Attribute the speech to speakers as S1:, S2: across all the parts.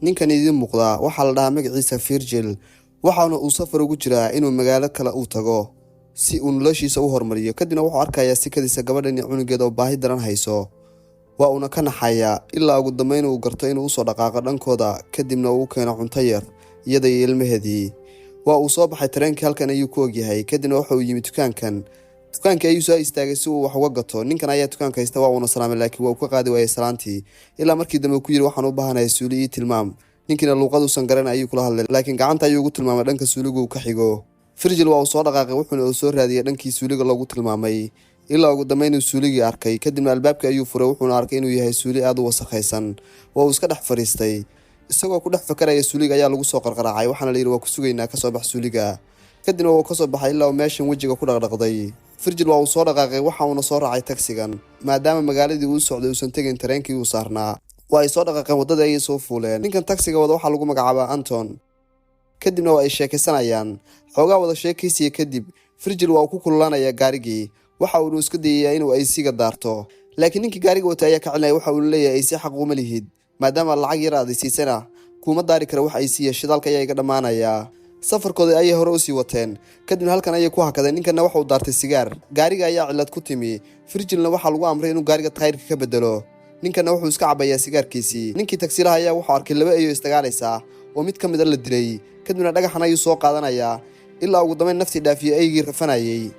S1: ninkan idin muuqda waxaa la dhahaa magaciisa Virgil waxaana uu safar ugu jiraa inuu magaalo kale u tago si uu noloshiisa u horumariyo kadibna wuxuu arkayaa sikadiisa gabadhan iyo cunugeeda oo baahi daran hayso waa una ka naxaya ilaa ugu dambeyn uu garto inuu soo dhaqaaqo dhankooda kadibna uu keeno cunto yar iyada iyo ilmaheedii waa uu soo baxay tareenkii halkan ayuu ku ogyahay kadibna waxa uu yimid dukaankii ayuu soo istaagay si uu wax uga gato ninkan ayaa dukaanka haysta waa uuna salaamay laakiin waa uu ka qaadi waayay salaantii ilaa markii dambe ku yiri waxaan u baahanahay suuli ii tilmaam ninkiina luuqaduusan garan ayuu kula hadlay laakiin gacanta ayuu ugu tilmaamay dhanka suuliga uu ka xigo Virgil waa uu soo dhaqaaqay wuxuuna soo raadiyay dhankii suuliga loogu tilmaamay ilaa ugu dambeyn uu suuligii arkay kadibna albaabka ayuu furay wuxuuna arkay inuu yahay suuli aad u wasakhaysan waa uu iska dhex fariistay isagoo ku dhex fakaraya suuliga ayaa lagu soo qarqaraacay waxaana la yiri waa ku sugaynaa ka soo bax suuliga kadibna wuu ka soo baxay ilaa meeshan wajiga ku dhaqdhaqday Virgil waa uu soo dhaqaaqay waxa uu soo raacay taksigan maadaama magaaladii uu socday uusan tagin tareenkii uu saarnaa waa ay soo dhaqaaqeen wadada ay soo fuuleen ninkan taksiga wada waxa lagu magacaabaa Anton kadibna waa ay sheekaysanayaan xoogaa wada sheekaysiga kadib Virgil waa uu ku kululaanaya gaarigii waxa uu isku dayayaa inuu ay siga daarto laakiin ninkii gaariga wata ayaa ka celinaya waxa uu leeyahay si xaq uma lihid maadaama lacag yar aad siisana kuma daari kara wax ay siiyay shidaalka ayaa iga dhamaanaya safarkooda ayay hore u sii wateen kadibna halkan ayay ku hakadeen ninkana waxa uu daartay sigaar gaariga ayaa cilad ku timi Virgilna waxa lagu amray inuu gaariga taayirka ka bedelo ninkana wuxuu iska cabayaa sigaarkiisii ninkii taksiilaha ayaa wuxuu arkay laba eeyo istagaalaysa oo mid ka mid ah la dilay kadibna dhagaxan ayuu soo qaadanayaa ilaa ugu dambeyn naftii dhaafiyay eygii rafanayay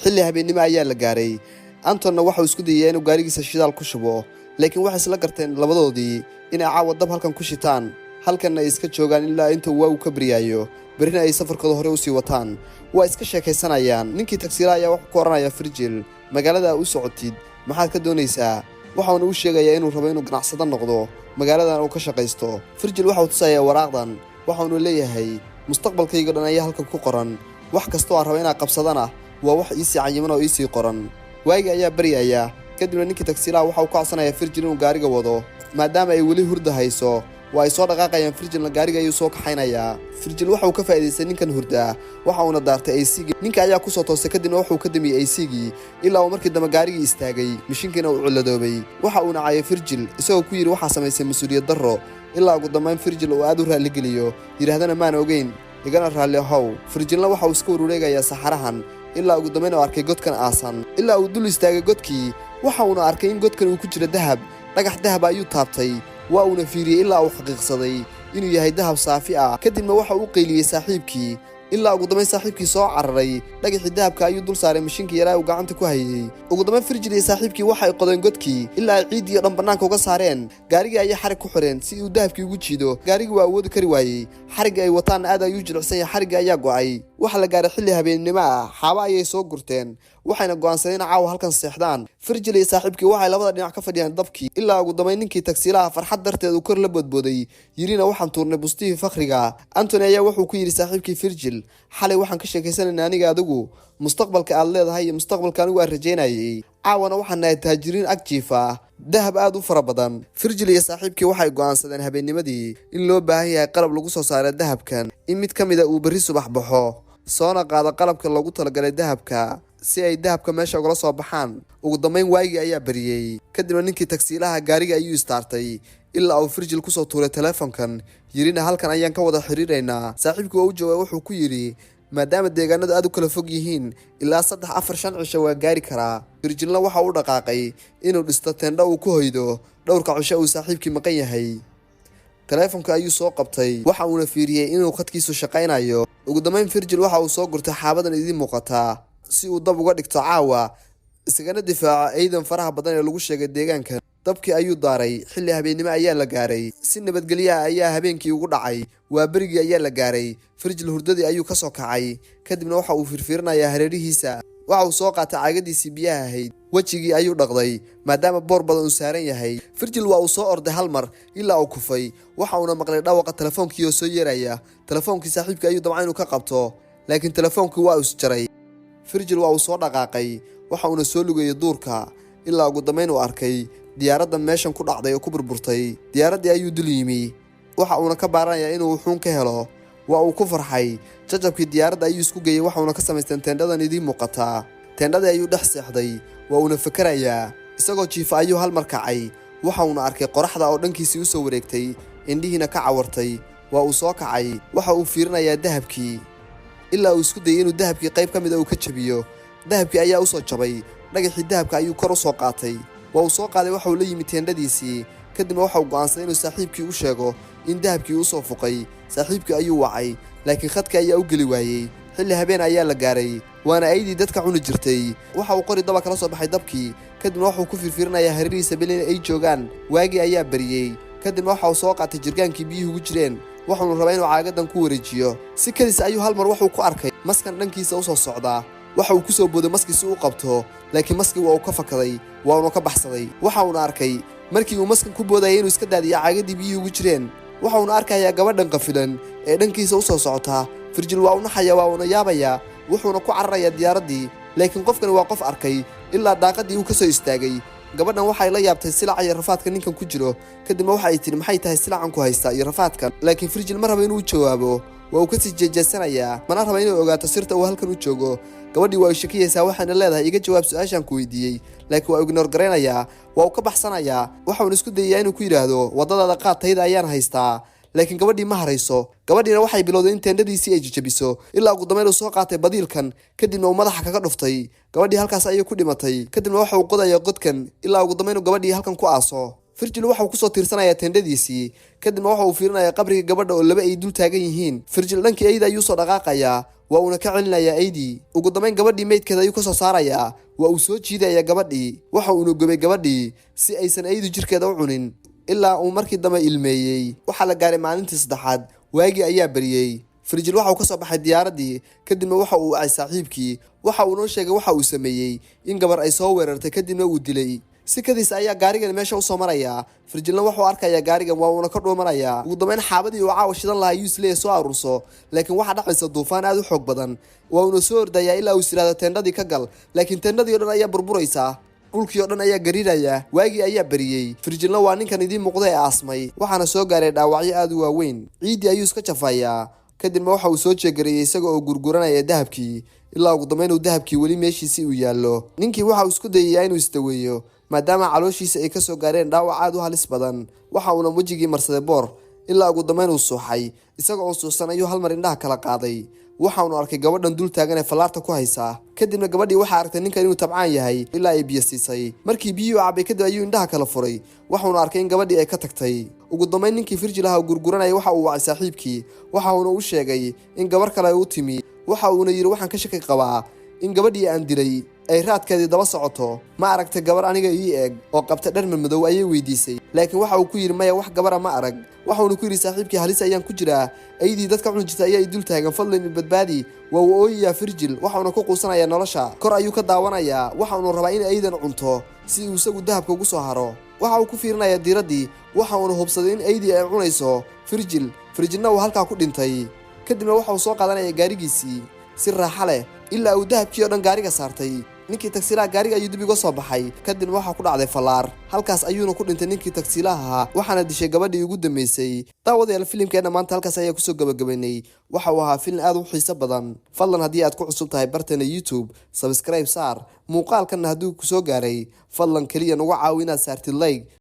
S1: xilli habeenimo ayaa la gaaray Antonna waxa uu isku dayayaa inuu gaarigiisa shidaal ku shubo laakiin waxay isla garteen labadoodii inay caawa dab halkan ku shitaan halkan ay iska joogaan ilaa inta uu ka bariyayo barina ay safarkooda hore u sii wataan waa iska sheekaysanayaan ninkii taksiilaha ayaa wuxuu ku oranaya Virgil magaalada u socotid maxaad ka doonaysaa waxa uu sheegayaa inuu rabo inuu ganacsado noqdo magaaladan uu ka shaqaysto Virgil waxa uu tusayaa waraaqdan waxa uu leeyahay mustaqbalkayga dhan ayaa halkan ku qoran wax kasta oo aan rabo inaan qabsadana waa wax ii cayiman oo ii qoran waayga ayaa bariyaya kadibna ninkii taksiilaha waxa uu ka codsanayaa Virgil inuu gaariga wado maadaama ay weli hurda hayso waa ay soo dhaqaaqayaan Virgilna gaariga ayuu soo kaxaynayaa Virgil waxa uu ka faa'iideystay ninkan hurda waxa uu daartay AC ninka ayaa ku soo toosay kadibna waxa uu ka damiyay AC-gii ilaa uu markii dambe gaarigii istaagay mishiinkiina uu ciladoobay waxa uu nacay Virgil isagoo ku yiri waxa samaysay mas'uuliyad darro ilaa ugu dambeyn Virgil uu aad u raali geliyo yiraahdana maan ogeyn igana raali ahow Virgilna waxa uu iska wareegayaa saxarahan ilaa ugu dambeyn uu arkay godkan aasan ilaa uu dul istaagay godkii waxa uu arkay in godkan uu ku jiro dahab dhagax dahab ayuu taabtay waa uu fiiriyay ilaa uu xaqiiqsaday inuu yahay dahab saafi ah kadibna waxa uu qeyliyay saaxiibkii ilaa ugu dambeyn saaxiibkii soo cararay dhagaxii dahabka ayuu dul saaray mishiinkii yaraa uu gacanta ku hayay ugu dambeyn Virgil iyo saaxiibkii waxa ay qodeen godkii ilaa ay ciid iyo dhan banaanka uga saareen gaarigii ayay xarig ku xireen si uu dahabkii ugu jiido gaarigii waa awoodi kari waayay xariga ay wataan aad ayuu jilicsan yahay xariga ayaa go'ay waxa la gaaray xilli habeenimo ah xaaba ayay soo gurteen waxayna go'aansadeen caawa halkan seexdaan Virgil iyo saaxiibkii waxay labada dhinac ka fadhiyaan dabkii ilaa ugu dambeyn ninkii taksiilaha farxad darteed uu kor la bodboday yirina waxaan tuurnay bustii fakhriga Anthony ayaa wuxuu ku yiri saaxiibkii Virgil xalay waxaan ka sheekaysanaynaa aniga adigu mustaqbalka aad leedahay iyo mustaqbalka anigu aan rajeynayay caawana waxaan nahay taajiriin agjiifa dahab aad u fara badan Virgil iyo saaxiibkii waxay go'aansadeen habeennimadii in loo baahan yahay qalab lagu soo saaro dahabkan in mid ka mid ah uu bari subax baxo soona qaado qalabka lagu talagalay dahabka si ay dahabka meesha uga soo baxaan ugu dambeyn waayigi ayaa bariyay kadibna ninkii taksiilaha gaariga ayuu istaartay ilaa uu Virgil ku soo tuuray telefonkan yirina halkan ayaan ka wada xiriireynaa saaxiibkii oo u jawaabay wuxuu ku yiri maadaama deegaanada aad u kala fog yihiin ilaa 3-4-5 cisho waa gaari karaa Virgilna waxa uu dhaqaaqay inuu dhisto teendho uu ku hoydo dhowrka cisho uu saaxiibkii maqan yahay telefonka ayuu soo qabtay waxa uu fiiriyay inuu khadkiisu shaqaynayo ugu dambeyn Virgil waxa uu soo gurtay xaabadan idin muuqata si uu dab uga dhigto caawa isagana difaaco ciidan faraha badan ee lagu sheegay deegaanka dabkii ayuu daaray xilli habeenimo ayaa la gaaray si nabadgelyo ayaa habeenkii ugu dhacay waa berigii ayaa la gaaray Virgil hurdadii ayuu ka soo kacay kadibna waxa uu fiirfiirinayaa hareerihiisa waxa uu soo qaatay caagadiisii biyaha ahayd wajigii ayuu dhaqday maadaama boor badan uu saaran yahay Virgil waa uu soo orday hal mar ilaa uu kufay waxa uu maqlay dhawaaqa telefoonkii oo soo yeeraya telefoonkii saaxiibkii ayuu dabcan inuu ka qabto laakiin telefoonkii waa is jaray Virgil waa uu soo dhaqaaqay waxa uu soo lugayay duurka ilaa ugu dambeyn uu arkay diyaaradda meeshan ku dhacday oo ku burburtay diyaaradii ayuu dul yimi waxa uu ka baaranayaa inuu xun ka helo waa uu ku farxay jajabkii diyaaradda ayuu isku geeyay waxa uu ka samaystay teendhadan idin muuqata teendhada ayuu dhex seexday waa uu fakarayaa isagoo jiifa ayuu hal mar kacay waxa uu arkay qoraxda oo dhankiisii u soo wareegtay indhihiina ka cawartay. waa uu soo kacay, waxa uu fiirinayaa dahabkii ilaa uu isku dayay inuu dahabkii qayb ka mid ah uu ka jabiyo. dahabkii ayaa u soo jabay, dhagaxii dahabka ayuu kor u soo qaatay. waa uu soo qaaday, waxa uu la yimid teendhadiisii. kadibna waxa uu go'aansaday inuu saaxiibkii u sheego in dahabkii uu soo fuqay. saaxiibkii ayuu wacay, laakiin khadka ayaa u geli waayey. xilli habeen ayaa la gaaray, waana aydii dadka cuni jirtay. waxa uu qori daba kala soo baxay dabkii, kadibna waxa uu ku fiirfiirinayaa hareerihiisa bel in ay joogaan. waagii ayaa bariyey, kadibna waxa uu soo qaatay jirgaankii biyuhu ugu jireen, waxaanu rabaa inuu caagadan ku wareejiyo. si kadis ayuu hal mar wuxuu ku arkay maskan dhankiisa u soo socdaa. waxa uu ku soo booday maskii si uu qabto, laakiin maskii waa uu ka fakaday, waanu ka baxsaday. waxa uuna arkay markii uu maskan ku boodayay inuu iska daadiyo caagadii biyuhu ugu jireen. waxa uuna arkayaa gabadhan qafilan ee dhankiisa u soo socota. Virgil waa u naxaya, waa uuna yaabayaa, wuxuuna ku cararayaa diyaaraddii. laakiin qofkani waa qof arkay ilaa daaqadii uu ka soo istaagay. gabadhan waxay la yaabtay silaca iyo rafaadka ninkan ku jiro. kadibna waxa ay tidhi, maxay tahay silacan ku haysta iyo rafaadkan? laakiin Virgil ma raba inuu jawaabo, waa uu ka sii jeejeesanayaa, mana raba inay ogaato sirta uu halkan u joogo. gabadhii waa ay shakiyaysaa, waxayna leedahay, iga jawaab su'aashaan ku weydiiyey. laakiin waa ignore garaynayaa, waa uu ka baxsanayaa. waxauna isku dayayaa inuu ku yidhaahdo, waddadaada qaad, tayda ayaan haystaa. laakiin gabadhii ma harayso. gabadhiina waxay bilowday in teendhadiisii ay jajabiso ilaa ugu dambeyn uu soo qaatay badiilkan, kadibna uu madaxa kaga dhuftay. gabadhii halkaas ayay ku dhimatay. kadibna waxa uu qodayaa godkan ilaa ugu dambeyn uu gabadhii halkan ku aaso. Virgil waxa uu ku soo tiirsanayaa teendhadiisii, kadibna waxa uu fiirinayaa qabriga gabadha oo laba ay dul taagan yihiin. Virgil dhankii ayda ayuu soo dhaqaaqayaa, waa uuna ka celinayaa aydii. ugu dambeyn gabadhii meydkeeda ayuu ka soo saarayaa, waa uu soo jiidayaa gabadhii. waxa uuna gubay gabadhii si aysan aydu jirkeeda u cunin, ilaa uu markii dambe ilmeeyey. waxaa la gaaray maalintii saddexaad, waagii ayaa bariyey. Virgil waxa uu ka soo baxay diyaaraddii, kadibna waxa uu wacay saaxiibkii. waxa uu noo sheegay waxa uu sameeyey in gabar ay soo weerartay, kadibna uu dilay. si kadis ayaa gaarigan meesha u soo marayaa. Virgilna wuxuu arkayaa gaarigan, waa uuna ka dhuumanayaa. ugu dambeyn xaabadii uu caawa shidan lahaa ayuu isleeyahay soo aruurso, laakiin waxaa dhacaysa duufaan aad u xoog badan. waa uuna soo ordayaa ilaa uu is yidhaahdo teendhadii ka gal, laakiin teendhadii oo dhan ayaa burburaysaa. dhulkii oo dhan ayaa gariiraya. waagii ayaa bariyey. Virgilna waa ninkan idiin muuqda ee aasmay, waxaana soo gaaray dhaawacyo aad u waaweyn. ciiddii ayuu iska jafayaa, kadibna waxa uu soo jeegarayay isaga oo gurguranaya dahabkii, ilaa ugu dambeyn uu dahabkii weli meeshiisii uu yaallo. ninkii waxa uu isku dayayaa inuu isdaweeyo, maadaama calooshiisa ay ka soo gaareen dhaawac aad u halis badan. waxa uuna wejigii marsaday boor, ilaa ugu dambeyn uu suuxay. isaga oo suuxsan ayuu hal mar indhaha kala qaaday. waxa uuna arkay gabadhan dul taagan ee fallaarta ku haysa. kadibna gabadhii waxaa aragtay ninkan inuu tabcaan yahay ilaa ay biyo siisay. markii biyihii u cabbay kadib ayuu indhaha kala furay, waxuuna arkay in gabadhii ay ka tagtay. ugu dambeyn ninkii Virgil ahaa gurguranaya waxa uu wacay saaxiibkii, waxa uuna u sheegay in gabar kale ay u timi. waxa uuna yidhi, waxaan ka shaki qabaa in gabadhii aan dilay ay raadkeedii daba socoto. ma aragtay gabar aniga ii eeg oo qabta dhar madow ayay weydiisay, laakiin waxa uu ku yidhi maya, wax gabara ma arag. waxauna ku yidhi saaxiibkii, halis ayaan ku jiraa, aydii dadka cuni jirta ayaa i dul taagan, fadlan i badbaadi. waa uu ooyayaa Virgil, waxauna ku quusanayaa nolosha. kor ayuu ka daawanayaa, waxaunu rabaa in aydan cunto si uu isagu dahabka ugu soo haro. waxa uu ku fiirinayaa diiraddii, waxauna hubsaday in aydii ay cunayso Virgilna uu halkaa ku dhintay. kadibna waxa uu soo qaadanaya gaarigiisii si raaxa leh ilaa uu dahabkii oo dhan gaariga saartay. ninkii tagsiilaha gaariga ayuu dib uga soo baxay, kadibna waxaa ku dhacday fallaar. halkaas ayuuna ku dhintay ninkii tagsiilaha ahaa, waxaana dishay gabadhii ugu dambeysay. daawadayaal, filimkeenna maanta halkaas ayaa kusoo gabagabaynay. waxa uu ahaa filim aad u xiiso badan. fadlan haddii aad ku cusub tahay barteena YouTube, subscribe saar. muuqaalkanna hadduu ku soo gaaray, fadlan keliya nagu caawi inaad saartid like.